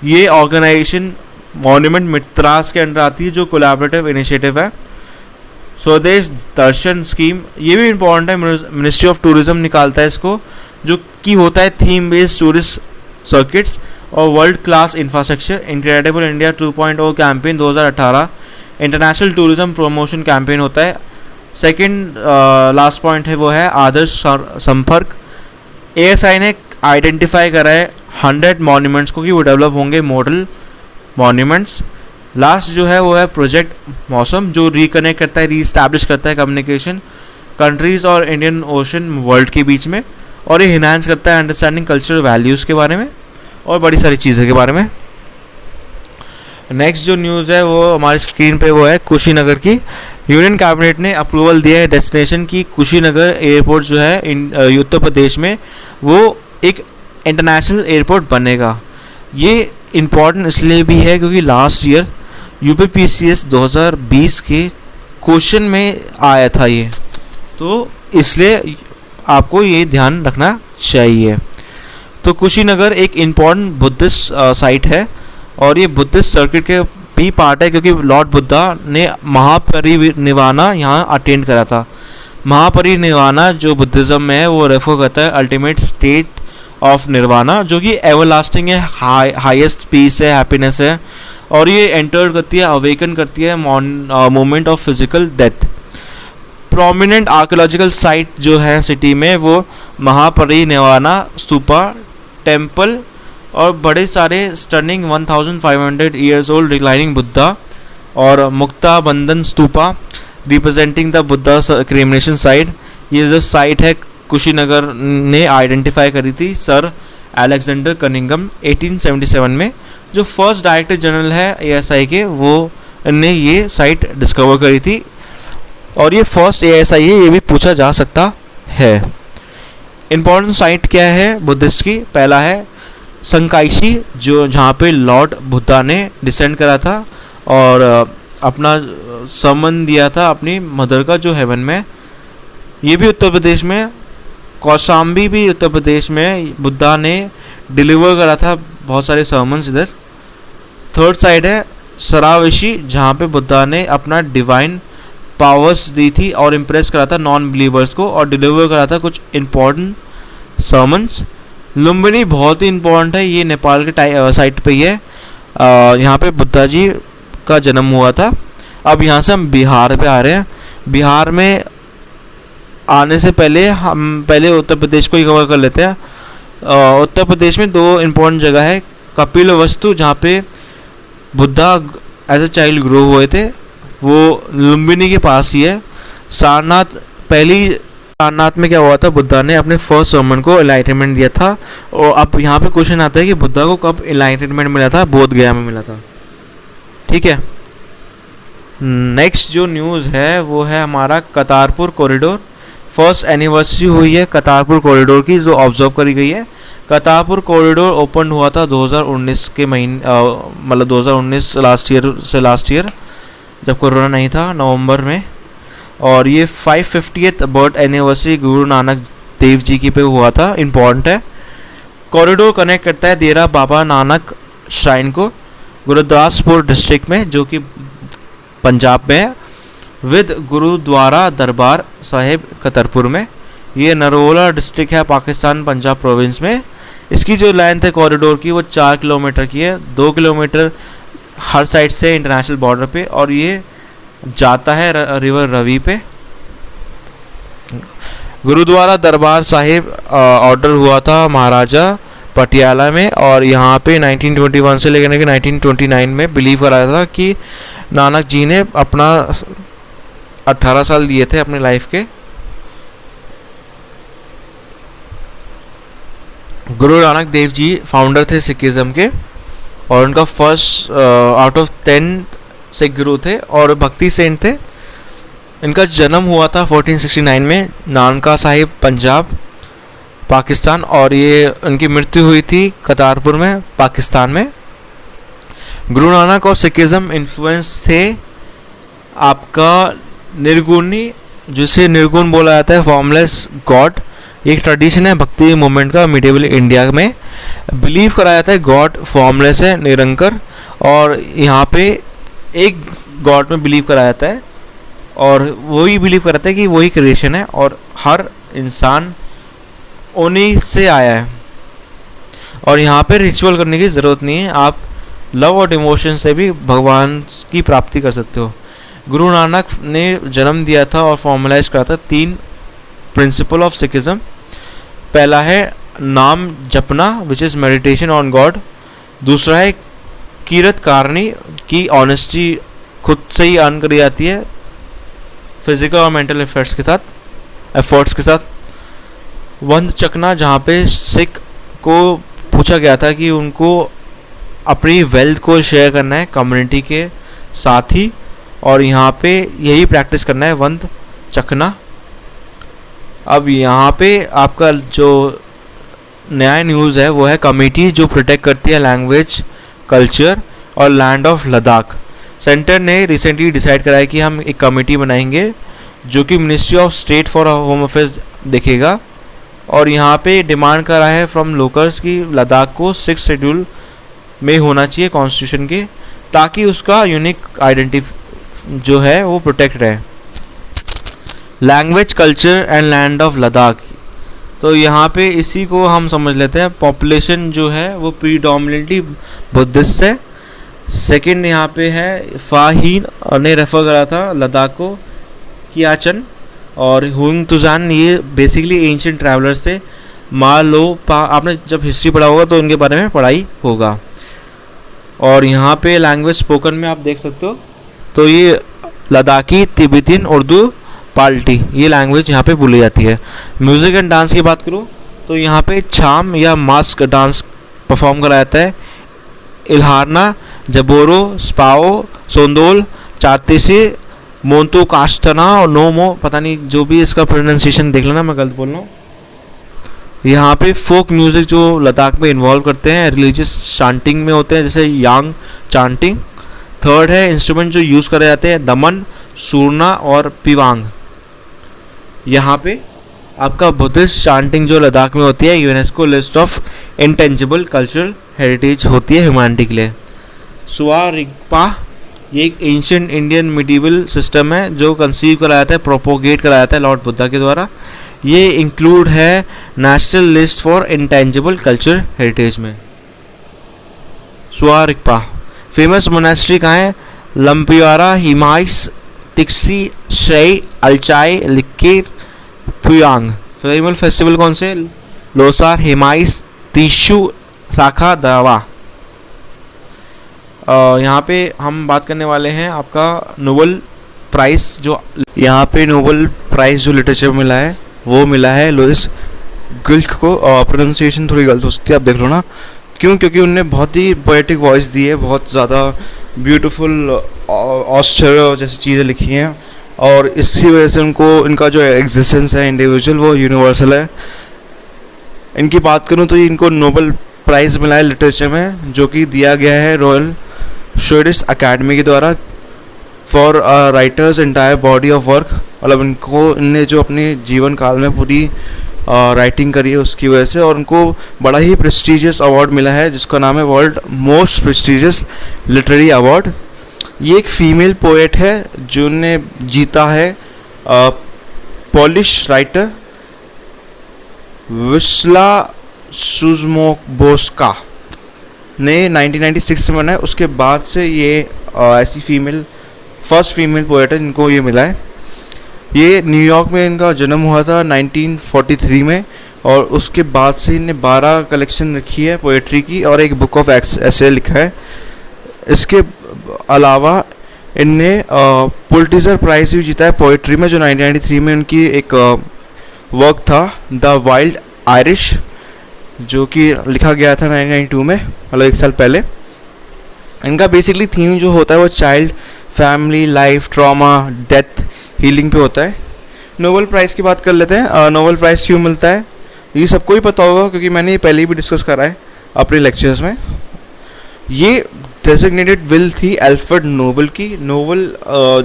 Speaker 1: ये ऑर्गेनाइजेशन मॉन्यूमेंट मित्रास के अंडर आती है, जो कोलैबोरेटिव इनिशिएटिव है। स्वदेश दर्शन स्कीम, ये भी इम्पॉर्टेंट है, मिनिस्ट्री ऑफ टूरिज्म निकालता है इसको, जो कि होता है थीम बेस्ड टूरिस्ट सर्किट्स और world class infrastructure. Incredible India 2.0 campaign 2018 international tourism promotion campaign होता है। सेकंड लास्ट पॉइंट है वो है आदर्श संपर्क। ASI ने आइडेंटिफाई करा है 100 मॉन्यूमेंट्स को कि वो डेवलप होंगे मॉडल मॉन्यूमेंट्स। लास्ट जो है वो है प्रोजेक्ट मौसम, जो रिकनेक्ट करता है, रीस्टैब्लिश करता है कम्युनिकेशन कंट्रीज़ और इंडियन ओशन वर्ल्ड के बीच में, और ये इन्हांस करता है अंडरस्टैंडिंग कल्चरल वैल्यूज़ के बारे में और बड़ी सारी चीज़ों के बारे में। नेक्स्ट जो न्यूज़ है वो हमारी स्क्रीन पे वो है कुशीनगर की। यूनियन कैबिनेट ने अप्रूवल दिया है डेस्टिनेशन की कुशीनगर एयरपोर्ट जो है उत्तर प्रदेश में, वो एक इंटरनेशनल एयरपोर्ट बनेगा। ये इम्पॉर्टेंट इसलिए भी है क्योंकि लास्ट ईयर UPPCS 2020 के क्वेश्चन में आया था ये, तो इसलिए आपको ये ध्यान रखना चाहिए। तो कुशीनगर एक इम्पॉर्टेंट बुद्धिस्ट साइट है, और ये बुद्धिस्ट सर्किट के भी पार्ट है, क्योंकि लॉर्ड बुद्धा ने महापरिनिर्वाणा यहाँ अटेंड करा था। महापरिनिर्वाणा जो बुद्धिज़्म में है वो रेफर करता है अल्टीमेट स्टेट ऑफ निर्वाणा, जो कि एवरलास्टिंग है, हाईएस्ट पीस है, हैप्पीनेस है, और ये एंटर करती है, अवेकन करती है moment of physical death. Prominent archaeological site जो है सिटी में वो महापरिनिर्वाणा स्तूपा टेम्पल और बड़े सारे stunning 1500 years old reclining Buddha और Mukta Bandhan stupa representing the Buddha cremination site. ये जो साइट है कुशीनगर ने आइडेंटिफाई करी थी सर अलेक्जेंडर कनिंगम 1877 में, जो फर्स्ट डायरेक्टर जनरल है ASI के, वो ने ये साइट डिस्कवर करी थी, और ये फर्स्ट ASI है, ये भी पूछा जा सकता है। इम्पॉर्टेंट साइट क्या है बुद्धिस्ट की? पहला है संकाइशी, जो जहाँ पे लॉर्ड बुद्धा ने डिसेंड करा था और अपना समन दिया था अपनी मदर का जो हेवन में ये भी उत्तर प्रदेश में, कौशाम्बी भी उत्तर प्रदेश में बुद्धा ने डिलीवर करा था बहुत सारे सर्मन्स इधर। थर्ड साइड है सरावशी, जहाँ पे बुद्धा ने अपना डिवाइन पावर्स दी थी और इम्प्रेस करा था नॉन बिलीवर्स को और डिलीवर करा था कुछ इम्पोर्टेंट सर्मन्स। लुम्बिनी बहुत ही इम्पोर्टेंट है, ये नेपाल के साइड पे ही है। यहाँ पे बुद्धा जी का जन्म हुआ था। अब यहाँ से हम बिहार पे आ रहे हैं। बिहार में आने से पहले हम पहले उत्तर प्रदेश को ही कवर कर लेते हैं। उत्तर प्रदेश में 2 इम्पोर्टेंट जगह है। कपिलवस्तु, जहाँ पे Buddha as a child grow हुए थे, वो लुम्बिनी के पास ही है। सारनाथ, पहली सारनाथ में क्या हुआ था, बुद्धा ने अपने फर्स्ट सर्मन को एनलाइटनमेंट दिया था। और अब यहाँ पे क्वेश्चन आता है कि बुद्धा को कब एनलाइटनमेंट मिला था? बोध गया में मिला था। ठीक है, नेक्स्ट जो न्यूज़ है वो है हमारा करतारपुर कॉरिडोर। फर्स्ट एनिवर्सरी हुई है करतारपुर कॉरिडोर की, जो ऑब्जर्व करी गई है। करतारपुर कॉरिडोर ओपन हुआ था 2019 के महीने, मतलब 2019 लास्ट ईयर जब कोरोना नहीं था, नवंबर में। और ये 550th birth anniversary Guru Nanak Dev ji की पे हुआ था। इम्पॉर्टेंट है। कॉरिडोर कनेक्ट करता है डेरा बाबा नानक श्राइन को गुरुदासपुर डिस्ट्रिक्ट में, जो कि पंजाब में है, विद गुरुद्वारा दरबार साहिब करतारपुर में। ये नरोला डिस्ट्रिक्ट है पाकिस्तान, पंजाब प्रोविंस में। इसकी जो लेंथ है कॉरिडोर की वो 4 किलोमीटर की है। 2 किलोमीटर हर साइड से इंटरनेशनल बॉर्डर पे, और ये जाता है रिवर रवि पे। गुरुद्वारा दरबार साहिब ऑर्डर हुआ था महाराजा पटियाला में, और यहाँ पे 1921 से लेकर 1929 में बिलीव कराया था कि नानक जी ने अपना 18 साल दिए थे अपनी लाइफ के। गुरु नानक देव जी फाउंडर थे सिखिज्म के, और उनका फर्स्ट आउट ऑफ 10 सिख गुरु थे और भक्ति सेंट थे। इनका जन्म हुआ था 1469 में नानका साहिब, पंजाब, पाकिस्तान, और ये उनकी मृत्यु हुई थी करतारपुर में, पाकिस्तान में। गुरु नानक और सिखिज्म इन्फ्लुएंस थे आपका निर्गुणी, जिसे निर्गुण बोला जाता है, फॉर्मलेस गॉड। एक ट्रेडिशन है भक्ति मूवमेंट का मिडिवल इंडिया में। बिलीव कराया जाता है गॉड फॉर्मलेस है, निरंकर, और यहाँ पे एक गॉड में बिलीव कराया जाता है, और वही बिलीव कराता है कि वही क्रिएशन है और हर इंसान उन्हीं से आया है। और यहाँ पे रिचुअल करने की ज़रूरत नहीं है, आप लव और डिवोशन से भी भगवान की प्राप्ति कर सकते हो। गुरु नानक ने जन्म दिया था और फॉर्मलाइज करा था 3 प्रिंसिपल ऑफ सिखिज्म। पहला है नाम जपना, which is meditation on God. दूसरा है कीरत कारणी, की ऑनेस्टी खुद से ही अर्न करी जाती है फिजिकल और मेंटल एफर्ट्स के साथ। वंद चकना, जहाँ पे सिख को पूछा गया था कि उनको अपनी वेल्थ को शेयर करना है कम्युनिटी के साथ ही, और यहाँ पे यही प्रैक्टिस करना है, वंद चकना। अब यहाँ पे आपका जो नया न्यूज़ है वो है कमेटी जो प्रोटेक्ट करती है लैंग्वेज, कल्चर और लैंड ऑफ लद्दाख। सेंटर ने रिसेंटली डिसाइड करा है कि हम एक कमेटी बनाएंगे जो कि ministry of state for home affairs देखेगा, और यहाँ पे डिमांड करा है फ्रॉम लोकल्स की लद्दाख को 6 शेड्यूल में होना चाहिए कॉन्स्टिट्यूशन के, ताकि उसका यूनिक आइडेंटिटी जो है वो प्रोटेक्ट रहे। Language, culture and land of Ladakh, तो यहाँ पे इसी को हम समझ लेते हैं। पॉपुलेशन जो है वो प्रीडोमिनेटली बुद्धिस्ट है। सेकंड यहाँ पे है फाहीन ने रेफर करा था लद्दाख को कियाचन, और हुइंग तुजान, ये बेसिकली एंशिएंट ट्रैवलर्स थे। मालोपा, आपने जब हिस्ट्री पढ़ा होगा तो उनके बारे में पढ़ाई होगा। और यहाँ पे लैंग्वेज स्पोकन में आप देख सकते हो, तो ये लद्दाखी, तिब्बतियन, उर्दू, पाल्टी, ये लैंग्वेज यहाँ पे बोली जाती है। म्यूज़िक एंड डांस की बात करूँ तो यहाँ पे छाम या मास्क डांस परफॉर्म कराया जाता है। इल्हारना, जबोरो, स्पाओ, सोंदोल, चातेसे, मोंतो काश्तना और नोमो, पता नहीं, जो भी इसका प्रोनाउंसिएशन देख लेना, मैं गलत बोल रहा हूँ। यहाँ पे फोक म्यूज़िक जो लद्दाख में इन्वॉल्व करते हैं, रिलीजियस चांटिंग में होते हैं, जैसे यांग चांटिंग। थर्ड है इंस्ट्रूमेंट जो यूज़ करे जाते हैं, दमन, सूरना और पिवांग। यहाँ पे आपका बुद्धिस्ट चांटिंग जो लद्दाख में होती है, UNESCO list of intangible cultural heritage होती है ह्यूमैनिटी के लिए। सुआ रिगपा ये एक एंशियंट इंडियन मिडीवल सिस्टम है जो कंसीव कराया जाता है, प्रोपोगेट कराया जाता है लॉर्ड बुद्धा के द्वारा। ये इंक्लूड है national list for intangible culture heritage में। सुआ रिगपा फेमस मोनेस्ट्री कहाँ है? लंपियारा, हिमाइस, तिक्सी, शई, अलचाई, लिक्कीर, पुयांग। फेमल फेस्टिवल कौन से? लोसार, हिमाइस, तीशु, साखा, दावा। यहाँ पे हम बात करने वाले हैं आपका नोबेल प्राइज़ जो यहाँ पे नोबेल प्राइज़ जो लिटरेचर में मिला है वो मिला है लुइस गिल्क को। प्रोनाउंसिएशन थोड़ी गलत हो सकती है, आप देख लो ना क्यों, क्योंकि उनने बहुत ही पोएटिक वॉइस दी है, बहुत ज़्यादा ब्यूटीफुल ऑस्चर जैसी चीज़ें लिखी हैं और इसकी वजह से उनको इनका जो एग्जिस्टेंस है इंडिविजुअल वो यूनिवर्सल है। इनकी बात करूँ तो इनको नोबेल प्राइज़ मिला है लिटरेचर में जो कि दिया गया है रॉयल स्वीडिश अकेडमी के द्वारा for writers entire body of work. मतलब इनने जो अपने जीवन काल में पूरी राइटिंग करी है उसकी वजह से, और उनको बड़ा ही प्रेस्टिजियस अवार्ड मिला है जिसका नाम है world most prestigious literary award. ये एक फीमेल पोएट है जो ने जीता है पोलिश राइटर विस्ला सुजमोबोस्का ने 1996 में बनाया। उसके बाद से ये ऐसी फर्स्ट फीमेल पोएट है जिनको ये मिला है। ये न्यूयॉर्क में इनका जन्म हुआ था 1943 में और उसके बाद से इन्हें 12 कलेक्शन रखी है पोएट्री की और एक बुक ऑफ ऐसे लिखा है। इसके अलावा इनने पुलिट्जर प्राइज़ भी जीता है पोएट्री में जो 1993 में उनकी एक वर्क था द वाइल्ड आयरिश जो कि लिखा गया था 1992 में, मतलब एक साल पहले। इनका बेसिकली थीम जो होता है वो child, family, life, trauma, death, healing पे होता है। नोबेल प्राइज़ की बात कर लेते हैं। नोबेल प्राइज़ क्यों मिलता है ये सबको ही पता होगा क्योंकि मैंने ये पहले भी डिस्कस करा है अपने लेक्चर्स में। ये डेजिग्नेटेड विल थी अल्फ्रेड नोबेल की। नोबेल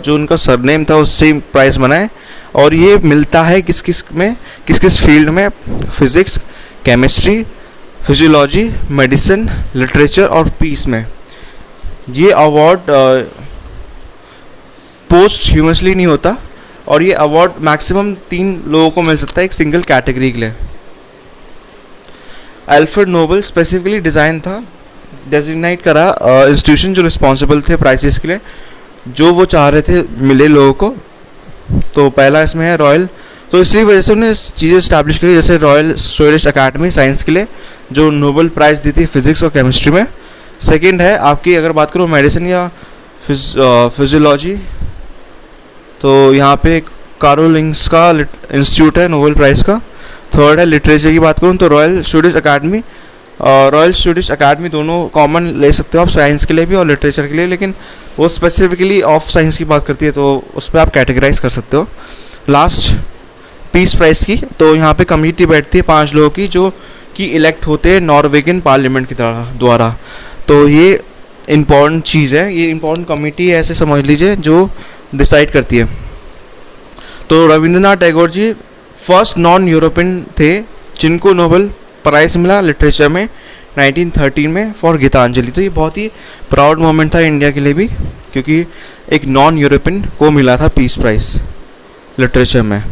Speaker 1: जो उनका सरनेम था उससे प्राइज़ बना है और ये मिलता है किस किस फील्ड में? Physics, chemistry, physiology, medicine, literature और पीस में। ये अवार्ड पोस्ट ह्यूमसली नहीं होता और ये अवार्ड मैक्सिमम 3 लोगों को मिल सकता है एक सिंगल कैटेगरी के लिए। अल्फ्रेड नोबेल स्पेसिफिकली डिज़ाइन था, डेजिग्नेट करा इंस्टीट्यूशन जो रिस्पॉन्सिबल थे प्राइजेस के लिए जो वो चाह रहे थे मिले लोगों को। तो पहला इसमें है रॉयल, तो इसी वजह से उन्हें चीज़ें इस्टेब्लिश करी जैसे रॉयल स्वीडिश अकेडमी साइंस के लिए जो नोबेल प्राइज़ दी थी फिज़िक्स और केमिस्ट्री में। सेकंड है आपकी अगर बात करूँ मेडिसिन या फिजियोलॉजी तो यहाँ पे कारोलिंस्का इंस्टीट्यूट है नोबेल प्राइज़ का। थर्ड है लिटरेचर की बात करूँ तो royal Swedish academy, royal Swedish academy दोनों कॉमन ले सकते हो आप साइंस के लिए भी और लिटरेचर के लिए, लेकिन वो स्पेसिफिकली ऑफ साइंस की बात करती है तो उस पर आप कैटेगराइज कर सकते हो। लास्ट पीस प्राइज़ की तो यहाँ पे कमेटी बैठती है 5 लोगों की जो कि इलेक्ट होते हैं नॉर्वेगियन पार्लियामेंट की द्वारा। तो ये इम्पॉर्टेंट चीज़ है, ये इम्पॉर्टेंट कमेटी है ऐसे समझ लीजिए जो डिसाइड करती है। तो Rabindranath Tagore ji first non European थे जिनको नोबेल प्राइज़ मिला लिटरेचर में 1913 में फॉर गीतांजलि। तो ये बहुत ही प्राउड मोमेंट था इंडिया के लिए भी क्योंकि एक नॉन यूरोपियन को मिला था पीस प्राइज़ लिटरेचर में।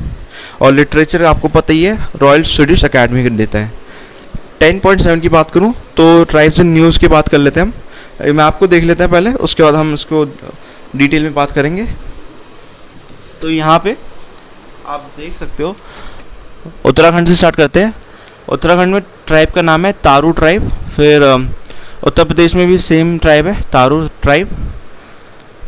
Speaker 1: और लिटरेचर आपको पता ही है रॉयल स्वीडिश अकेडमी कर देता है। 10.7 की बात करूं तो ट्राइब्स एंड न्यूज़ की बात कर लेते हैं हम। मैं आपको देख लेते हैं पहले, उसके बाद हम इसको डिटेल में बात करेंगे। तो यहाँ पे आप देख सकते हो उत्तराखंड से स्टार्ट करते हैं। उत्तराखंड में ट्राइब का नाम है तारू ट्राइब। फिर उत्तर प्रदेश में भी सेम ट्राइब है तारू ट्राइब।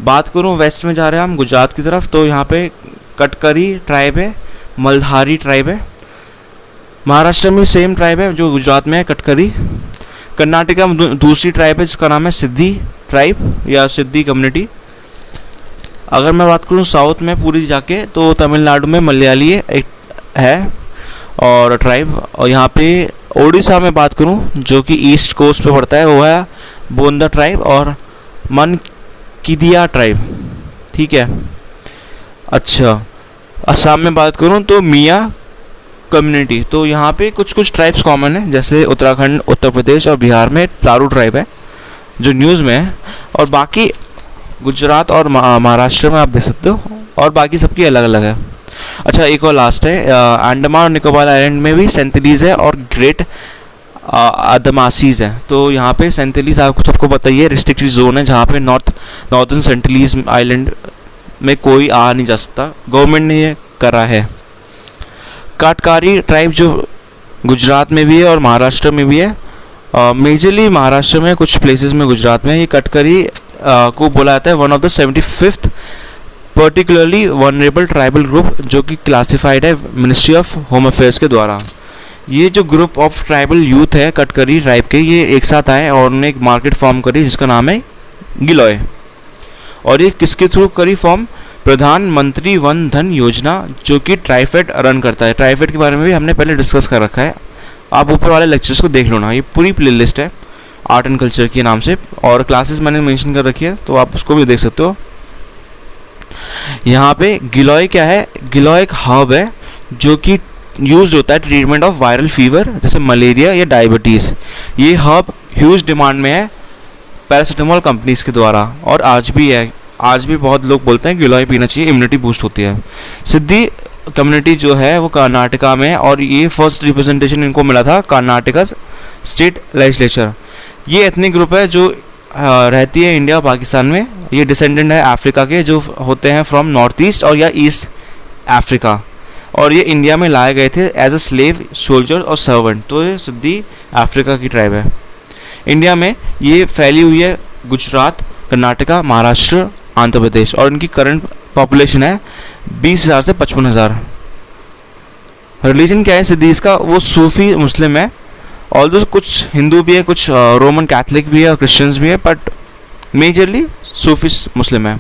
Speaker 1: बात करूँ वेस्ट में जा रहे हैं हम गुजरात की तरफ तो यहाँ पे कटकरी ट्राइब है, मल्हारी ट्राइब है। महाराष्ट्र में सेम ट्राइब है जो गुजरात में है कटकरी। कर्नाटका में दूसरी ट्राइब है जिसका नाम है सिद्धि ट्राइब या सिद्धि कम्युनिटी। अगर मैं बात करूँ साउथ में पूरी जाके तो तमिलनाडु में मलयाली एक है और ट्राइब। और यहाँ पे ओडिशा में बात करूँ जो कि ईस्ट कोस्ट पे पड़ता है वो है बोंदा ट्राइब और मनकिदिया ट्राइब। ठीक है, अच्छा असम में बात करूँ तो मिया कम्युनिटी, तो यहाँ पे कुछ कुछ ट्राइब्स कॉमन है, जैसे उत्तराखंड, उत्तर प्रदेश और बिहार में तारू ट्राइब है जो न्यूज़ में है, और बाकी गुजरात और महाराष्ट्र में आप देख सकते हो, और बाकी सबकी अलग अलग है। अच्छा, एक और लास्ट है, अंडमान और निकोबार आइलैंड में भी सेंटिलीज है और ग्रेट अदमासीज है। तो यहाँ पे सेंटिलीज आपको सबको पता ही है, रिस्ट्रिक्टेड जोन है जहाँ पे नॉर्थन सेंटिलीज आइलैंड में कोई आ नहीं जा सकता, गवर्नमेंट ने ये करा है। काटकारी ट्राइब जो गुजरात में भी है और महाराष्ट्र में भी है, मेजरली महाराष्ट्र में, कुछ प्लेसेस में गुजरात में, ये कटकरी को बोला जाता है one of the 75th particularly vulnerable tribal group, जो कि क्लासिफाइड है मिनिस्ट्री ऑफ होम अफेयर्स के द्वारा। ये जो ग्रुप ऑफ ट्राइबल यूथ है कटकरी ट्राइब के, ये एक साथ आए और उन्होंने एक मार्केट फॉर्म करी जिसका नाम है गिलोय। और ये किसके थ्रू करी फॉर्म? प्रधानमंत्री वन धन योजना, जो कि ट्राइफेड रन करता है। ट्राइफेड के बारे में भी हमने पहले डिस्कस कर रखा है, आप ऊपर वाले लेक्चर्स को देख लो ना, ये पूरी प्लेलिस्ट है आर्ट एंड कल्चर के नाम से, और क्लासेस मैंने मेंशन कर रखी है तो आप उसको भी देख सकते हो। यहाँ पे गिलोय क्या है? गिलोय एक हब है जो कि यूज होता है ट्रीटमेंट ऑफ वायरल फीवर जैसे मलेरिया या डायबिटीज़। ये हब ह्यूज डिमांड में है पैरासीटामोल कंपनीज के द्वारा, और आज भी है, आज भी बहुत लोग बोलते हैं गिलोय पीना चाहिए, इम्यूनिटी बूस्ट होती है। सिद्धि कम्युनिटी जो है वो कर्नाटका में है, और ये फर्स्ट रिप्रेजेंटेशन इनको मिला था कर्नाटका स्टेट लेजिस्लेचर। ये एथनिक ग्रुप है जो रहती है इंडिया और पाकिस्तान में। ये डिसेंडेंट है अफ्रीका के, जो होते हैं फ्रॉम नॉर्थ ईस्ट और या ईस्ट अफ्रीका, और ये इंडिया में लाए गए थे एज अ स्लेव, सोल्जर और सर्वेंट। तो ये सिद्धि अफ्रीका की ट्राइब है। इंडिया में ये फैली हुई है गुजरात, कर्नाटका, महाराष्ट्र, आंध्र प्रदेश, और इनकी करंट पॉपुलेशन है 20,000 से 55,000। रिलीजन क्या है सिद्धीज का? वो सूफी मुस्लिम है, ऑल्दो कुछ हिंदू भी है, कुछ रोमन कैथलिक भी है और क्रिश्चियंस भी है, बट मेजरली सूफी मुस्लिम है।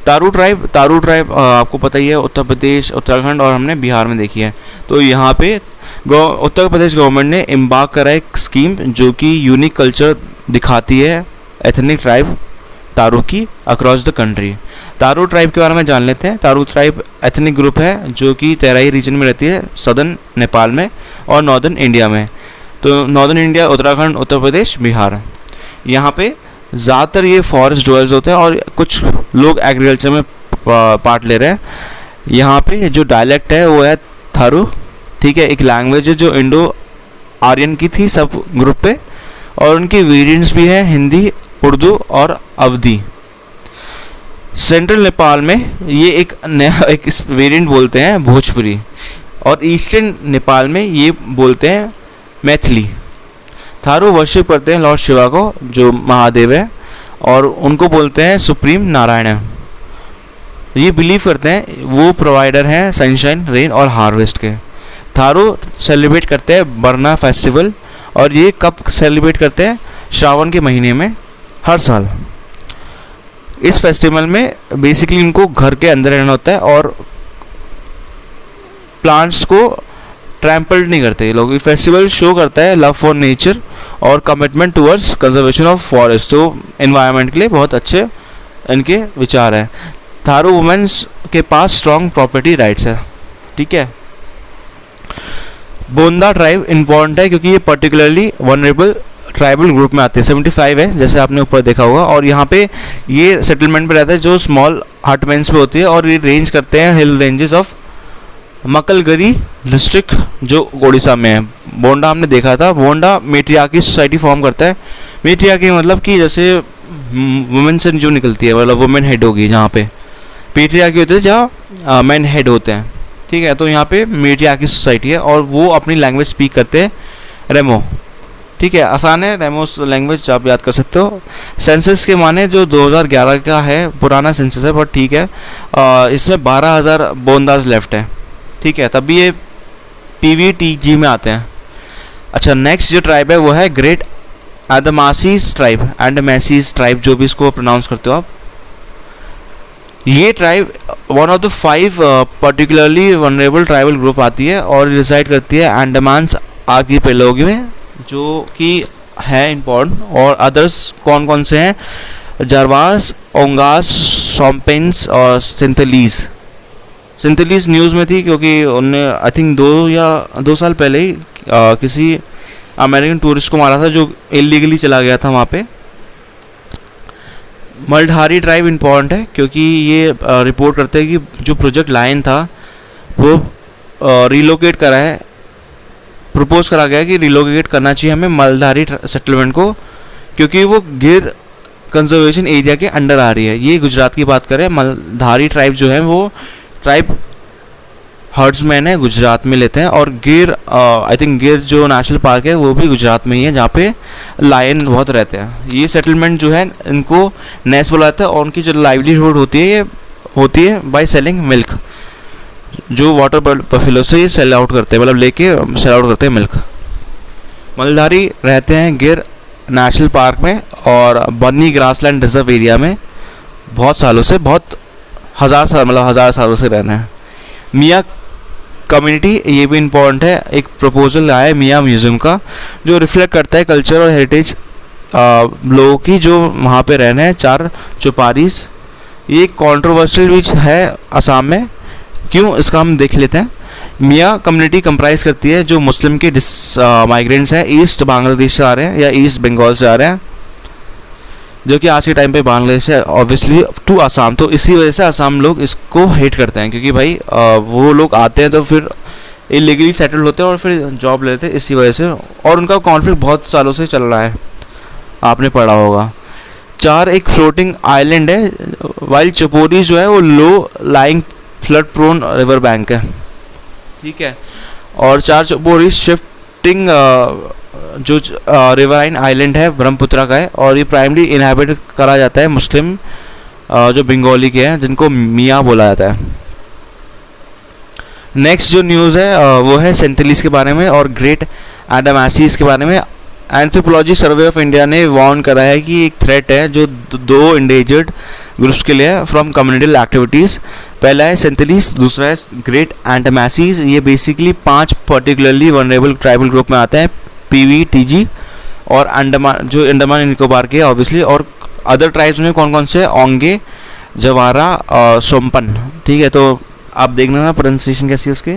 Speaker 1: तारू ट्राइब आपको पता ही है, उत्तर प्रदेश, उत्तराखंड और हमने बिहार में देखी है। तो यहाँ पे उत्तर प्रदेश गवर्नमेंट ने एम्बार्क करा एक स्कीम जो कि यूनिक कल्चर दिखाती है एथनिक ट्राइब तारू की अक्रॉस द कंट्री। तारू ट्राइब के बारे में जान लेते हैं। तारू ट्राइब एथनिक ग्रुप है जो कि तेराई रीजन में रहती है, सदर्न नेपाल में और नॉर्दर्न इंडिया में। तो नॉर्दर्न इंडिया उत्तराखंड, उत्तर प्रदेश, बिहार। यहाँ पे ज़्यादातर ये फॉरेस्ट ड्वेलर्स होते हैं और कुछ लोग एग्रीकल्चर में पार्ट ले रहे हैं। यहाँ पे जो डायलेक्ट है वो है थारू, ठीक है, एक लैंग्वेज है जो इंडो आर्यन की थी सब ग्रुप पे, और उनकी वेरिएंट्स भी हैं हिंदी, उर्दू और अवधी। सेंट्रल नेपाल में ये एक वेरिएंट बोलते हैं भोजपुरी, और ईस्टर्न नेपाल में ये बोलते हैं मैथिली। थारू वर्शिप करते हैं लॉर्ड शिवा को जो महादेव है, और उनको बोलते हैं सुप्रीम नारायण। ये बिलीव करते हैं वो प्रोवाइडर हैं सनशाइन, रेन और हार्वेस्ट के। थारू सेलिब्रेट करते हैं बरना फेस्टिवल, और ये कब सेलिब्रेट करते हैं? श्रावण के महीने में हर साल। इस फेस्टिवल में बेसिकली इनको घर के अंदर रहना होता है और प्लांट्स को ट्रैम्पल्ड नहीं करते ये लोग। ये फेस्टिवल शो करता है लव फॉर नेचर और commitment towards conservation of forest. तो एनवायरनमेंट के लिए बहुत अच्छे इनके विचार है। थारू वुमेन्स के पास स्ट्रॉन्ग प्रॉपर्टी राइट्स है, ठीक है। बोंदा ट्राइब इंपॉर्टेंट है क्योंकि ये पर्टिकुलरली वनरेबल ट्राइबल ग्रुप में आते हैं। 75 है जैसे आपने ऊपर देखा होगा, और यहाँ पे ये सेटलमेंट पे रहता है जो स्मॉल हटमेंट्स पे होती है, और ये रेंज करते हैं हिल रेंजेस ऑफ मकलगरी डिस्ट्रिक्ट जो उड़ीसा में है। बोंडा हमने देखा था, बोंडा मेट्रियार्की सोसाइटी फॉर्म करता है। मेट्रियार्की मतलब कि जैसे वुमेन से जो निकलती है, मतलब वुमेन हेड होगी, जहाँ पे पेट्रियार्की होते हैं जहाँ मैन हेड होते हैं, ठीक है। तो यहाँ पे मेट्रियार्की सोसाइटी है और वो अपनी लैंग्वेज स्पीक करते हैं रेमो, ठीक है। आसान है, रेमो लैंग्वेज आप याद कर सकते हो। सेंसस के माने जो 2011 का है, पुराना सेंसस है बट ठीक है। इसमें 12,000 बोंदाज लेफ्ट है, ठीक है, तभी ये PVTG में आते हैं। अच्छा, नेक्स्ट जो ट्राइब है वो है ग्रेट आदमासीज ट्राइब एंड मैसीज ट्राइब, जो भी इसको प्रोनाउंस करते हो आप। ये tribe one of the 5 particularly vulnerable tribal group आती है और रिसाइड करती है अंडमान्स आर्किपेलागो में, जो कि है इम्पोर्टेंट। और अदर्स कौन कौन से हैं? जारवास, ओंगास, सोम्पेंस और सेंथिलीज न्यूज़ में थी क्योंकि उनने आई थिंक 2 साल पहले ही किसी अमेरिकन टूरिस्ट को मारा था जो इलीगली चला गया था वहाँ पे। मल्हारी ट्राइब इम्पॉर्टेंट है क्योंकि ये रिपोर्ट करते हैं कि जो प्रोजेक्ट लाइन था वो रिलोकेट करा है, प्रपोज करा गया कि रिलोकेट करना चाहिए हमें मल्हारी सेटलमेंट को, क्योंकि वो गिर कंजर्वेशन एरिया के अंडर आ रही है। ये गुजरात की बात करें, मल्हारी ट्राइब जो है वो ट्राइब हर्ड्समैन है, गुजरात में लेते हैं। और गिर आई थिंक गिर जो नेशनल पार्क है वो भी गुजरात में ही है, जहाँ पे लायन बहुत रहते हैं। ये सेटलमेंट जो है इनको नेस बोला जाता है और उनकी जो लाइवलीहुड होती है ये होती है बाय सेलिंग मिल्क, जो वाटर बफेलो से सेल आउट करते हैं, मतलब लेके सेल आउट करते हैं मिल्क। मल्हारी रहते हैं गिर नेशनल पार्क में और बन्नी ग्रासलैंड रिजर्व एरिया में बहुत सालों से, बहुत हजार सालों से रहना है। मियाँ कम्युनिटी, ये भी इम्पोर्टेंट है। एक प्रपोजल आया है मियाँ म्यूज़ियम का जो रिफ्लेक्ट करता है कल्चर और हेरिटेज लोगों की जो वहाँ पे रहने हैं, 4 चौपारीज। ये कंट्रोवर्शियल भी है असम में, क्यों इसका हम देख लेते हैं। मियाँ कम्युनिटी कंप्राइज करती है जो मुस्लिम के माइग्रेंट्स हैं, ईस्ट बांग्लादेश से आ रहे हैं या ईस्ट बंगाल से आ रहे हैं, जो कि आज के टाइम पे बांग्लादेश है ऑब्वियसली टू आसाम। तो इसी वजह से आसाम लोग इसको हेट करते हैं, क्योंकि भाई वो लोग आते हैं तो फिर इलीगली सेटल होते हैं और फिर जॉब लेते हैं इसी वजह से, और उनका कॉन्फ्लिक्ट बहुत सालों से चल रहा है, आपने पढ़ा होगा। 4 एक फ्लोटिंग आइलैंड है, वाइल चपोरी जो है वो low lying flood prone river bank है, ठीक है। और 4 चपोरी शिफ्टिंग जो रिवराइन आइलैंड है ब्रह्मपुत्रा का है, और ये प्राइमरी इनहैबिट करा जाता है मुस्लिम जो बंगाली के हैं, जिनको मियाँ बोला जाता है। नेक्स्ट जो न्यूज़ है वो है सेंथिलीज के बारे में और ग्रेट एडामासीज के बारे में। एंथ्रोपोलॉजी सर्वे ऑफ इंडिया ने वार्न करा है कि एक थ्रेट है जो 2 इंडेंजर्ड ग्रुप्स के लिए है फ्रॉम कम्युनिटल एक्टिविटीज़। पहला है सेंथिलीज, दूसरा है ग्रेट एंटामासीज। ये basically 5 particularly vulnerable tribal group में आते हैं, PVTG, और अंडमान जो अंडमान निकोबार के ऑब्वियसली, और अदर ट्राइब्स में कौन कौन से, ओंगे, जवारा और सोमपन, ठीक है। तो आप देखना ना प्रोनाउंसिएशन कैसी है उसके।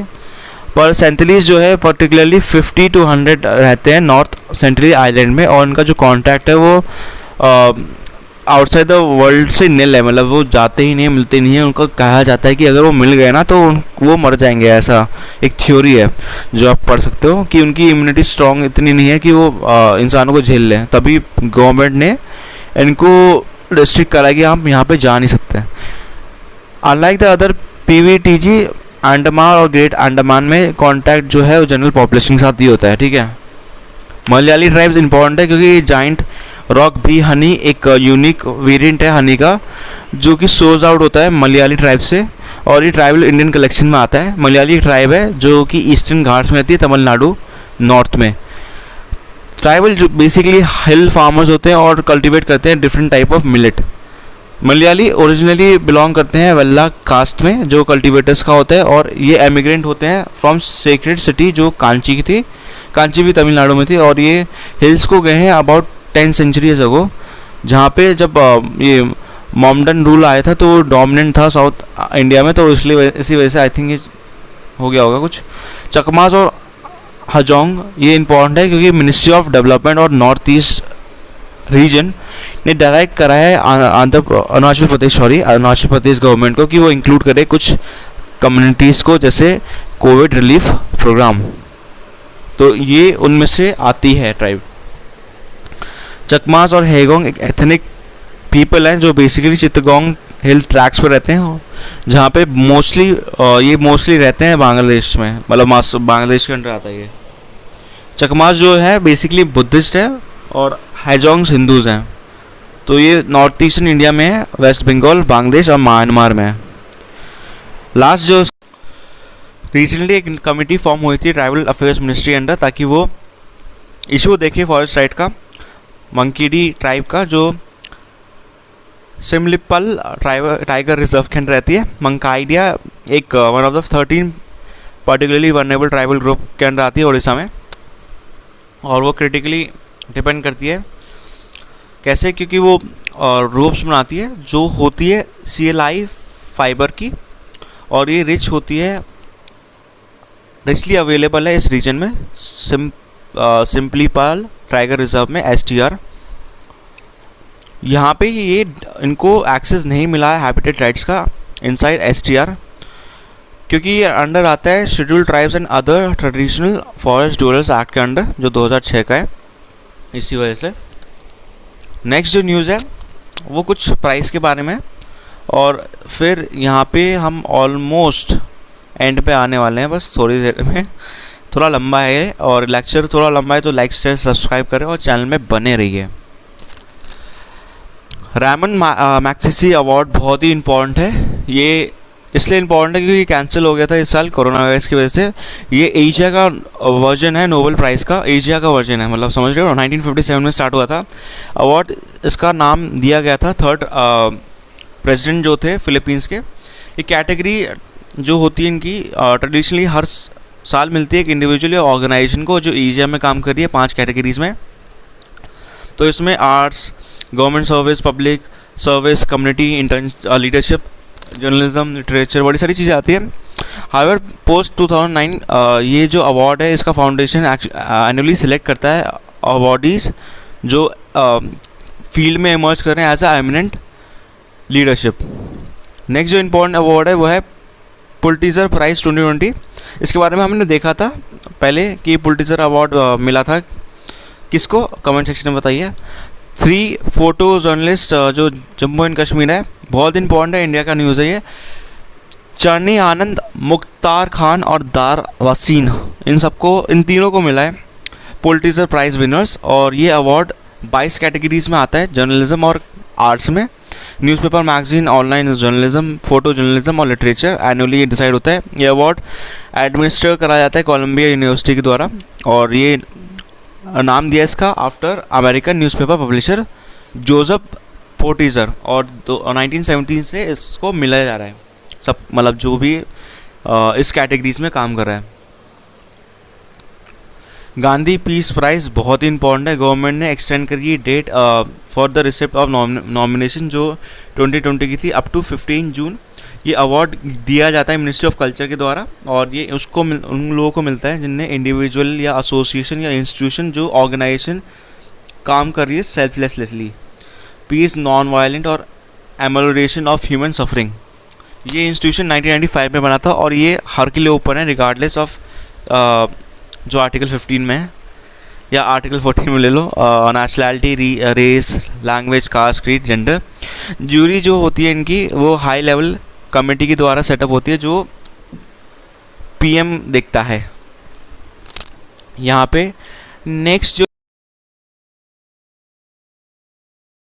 Speaker 1: पर सेंथिलीज जो है पर्टिकुलरली 50 to 100 रहते हैं नॉर्थ सेंट्रल आइलैंड में, और उनका जो कॉन्टैक्ट है वो आउटसाइड द वर्ल्ड से नील है, मतलब वो जाते ही नहीं, मिलते नहीं है। उनको कहा जाता है कि अगर वो मिल गए ना तो वो मर जाएंगे, ऐसा एक थ्योरी है जो आप पढ़ सकते हो कि उनकी इम्यूनिटी स्ट्रॉन्ग इतनी नहीं है कि वो इंसानों को झेल लें। तभी गवर्नमेंट ने इनको रिस्ट्रिक्ट करा कि आप यहाँ पे जा नहीं सकते। Unlike the other PVTG, Andaman और ग्रेट अंडमान में कॉन्टैक्ट जो है वो जनरल पॉपुलेशन के साथ ही होता है, ठीक है। मलयाली ट्राइब्स इंपॉर्टेंट है क्योंकि जाइंट रॉक भी हनी एक यूनिक वेरिएंट है हनी का, जो कि सोर्स आउट होता है मलयाली ट्राइब से, और ये ट्राइबल इंडियन कलेक्शन में आता है। मलयाली ट्राइब है जो कि ईस्टर्न घाट्स में रहती है, तमिलनाडु नॉर्थ में। ट्राइबल जो बेसिकली हिल फार्मर्स होते हैं और कल्टीवेट करते हैं different type of millet. Malayali originally belong करते हैं वेल्ला कास्ट में, जो कल्टीवेटर्स का होता है, और ये एमिग्रेंट होते हैं फ्रॉम सेक्रेड सिटी जो कांची की थी। कांची भी तमिलनाडु में थी, और ये हिल्स को गए हैं अबाउट 10 centuries अगो, जहाँ पे जब ये मोमडन रूल आया था तो डोमिनेंट था साउथ इंडिया में, तो इसलिए इसी वजह से आई थिंक ये हो गया होगा कुछ। चकमास और हजोंग ये इंपॉर्टेंट है क्योंकि मिनिस्ट्री ऑफ डेवलपमेंट और नॉर्थ ईस्ट रीजन ने डायरेक्ट करा है अरुणाचल प्रदेश गवर्नमेंट को कि वो इंक्लूड करे कुछ कम्युनिटीज़ को, जैसे कोविड रिलीफ प्रोग्राम। तो ये उनमें से आती है ट्राइब। चकमास और हेगोंग एक एथनिक पीपल हैं जो बेसिकली चित्तगोंग हिल ट्रैक्स पर रहते हैं, जहाँ पे मोस्टली रहते हैं बांग्लादेश में, मतलब बांग्लादेश के अंडर आता है ये। चकमास जो है बेसिकली बुद्धिस्ट है और हैजोंग्स हिंदूज हैं। तो ये नॉर्थ ईस्टर्न इंडिया में है, वेस्ट बंगाल, बांग्लादेश और म्यांमार में है। लास्ट जो रिसेंटली एक कमेटी फॉर्म हुई थी ट्राइबल अफेयर्स मिनिस्ट्री अंडर, ताकि वो इशू देखे फॉरेस्ट राइट का, मंकीडी ट्राइब का, जो सिमलिपल टाइगर रिजर्व के अंदर रहती है। मंकाइडिया एक one of the 13 particularly vulnerable tribal group के अंदर आती है उड़ीसा में, और वो क्रिटिकली डिपेंड करती है कैसे, क्योंकि वो रोप्स बनाती है जो होती है CLI फाइबर की, और ये रिच होती है, रिचली अवेलेबल है इस रीजन में सिम्पलीपाल टाइगर रिजर्व में STR। यहाँ पे ये इनको एक्सेस नहीं मिला है हैबिटेट राइट्स का इनसाइड STR, क्योंकि ये अंडर आता है scheduled tribes and other traditional forest dwellers act के अंडर, जो 2006 का है, इसी वजह से। नेक्स्ट जो न्यूज़ है वो कुछ प्राइस के बारे में, और फिर यहाँ पे हम ऑलमोस्ट एंड पे आने वाले हैं, बस थोड़ी देर में। थोड़ा लंबा है और लेक्चर थोड़ा लंबा है, तो लाइक शेयर सब्सक्राइब करें और चैनल में बने रहिए। रैमन मैग्सेसे अवार्ड बहुत ही इम्पोर्टेंट है। ये इसलिए इम्पोर्टेंट है क्योंकि कैंसिल हो गया था इस साल कोरोना वायरस की वजह से। ये एशिया का वर्जन है नोबेल प्राइज़ का, एशिया का वर्जन है, मतलब समझ रहे हो। 1957 में स्टार्ट हुआ था अवार्ड। इसका नाम दिया गया था थर्ड प्रेसिडेंट जो थे फिलीपींस के। ये कैटेगरी जो होती है इनकी ट्रेडिशनली हर साल मिलती है एक इंडिविजुअल या ऑर्गेनाइजेशन को जो एशिया में काम कर रही है 5 कैटेगरीज में। तो इसमें arts, government service, public service, community leadership, journalism, literature, बड़ी सारी चीज़ें आती हैं। हाउएवर पोस्ट 2009 ये जो अवार्ड है इसका फाउंडेशन एनुअली सिलेक्ट करता है अवार्डीज जो फील्ड में इमर्ज कर रहे हैं as a eminent leadership. Next जो इम्पोर्टेंट अवार्ड है वो है पुलिट्जर प्राइज़ 2020। इसके बारे में हमने देखा था पहले कि पुलिट्जर अवार्ड मिला था किसको, कमेंट सेक्शन में बताइए। 3 फोटो जर्नलिस्ट जो जम्मू एंड कश्मीर है, बहुत इंपॉर्टेंट है, इंडिया का न्यूज़ है ये। चानी आनंद, मुख्तार खान और दार वसीन, इन तीनों को मिला है पुलिट्जर प्राइज़ विनर्स। और ये अवार्ड 22 कैटेगरीज में आता है, जर्नलिज्म और आर्ट्स में, newspaper, magazine, online journalism, photo journalism और लिटरेचर। एनुअली ये डिसाइड होता है। ये अवार्ड एडमिनिस्टर कराया जाता है कोलंबिया यूनिवर्सिटी के द्वारा, और ये नाम दिया इसका after American newspaper publisher Joseph Pulitzer, और 1970 से इसको मिलाया जा रहा है सब, मतलब जो भी इस कैटेगरीज में काम कर रहा है। गांधी पीस प्राइज़ बहुत ही इंपॉर्टेंट है। गवर्नमेंट ने एक्सटेंड करी date for the receipt of nomination जो 2020 की थी अप टू 15 जून। ये अवार्ड दिया जाता है मिनिस्ट्री ऑफ कल्चर के द्वारा, और ये उन लोगों को मिलता है जिनने इंडिविजुअल या एसोसिएशन या इंस्टीट्यूशन जो ऑर्गेनाइजेशन काम कर रही है सेल्फलेसली, पीस, नॉन वायलेंट और एमेलियोरेशन ऑफ ह्यूमन सफरिंग। ये इंस्टीट्यूशन 1995 में बना था, और ये हर के लिए ओपन है रिगार्डलेस ऑफ जो आर्टिकल 15 में है या आर्टिकल 14 में ले लो, nationality, race, language, caste, creed, gender. Jury जो होती है इनकी वो हाई लेवल कमेटी के द्वारा सेटअप होती है जो PM देखता है यहाँ पे। नेक्स्ट जो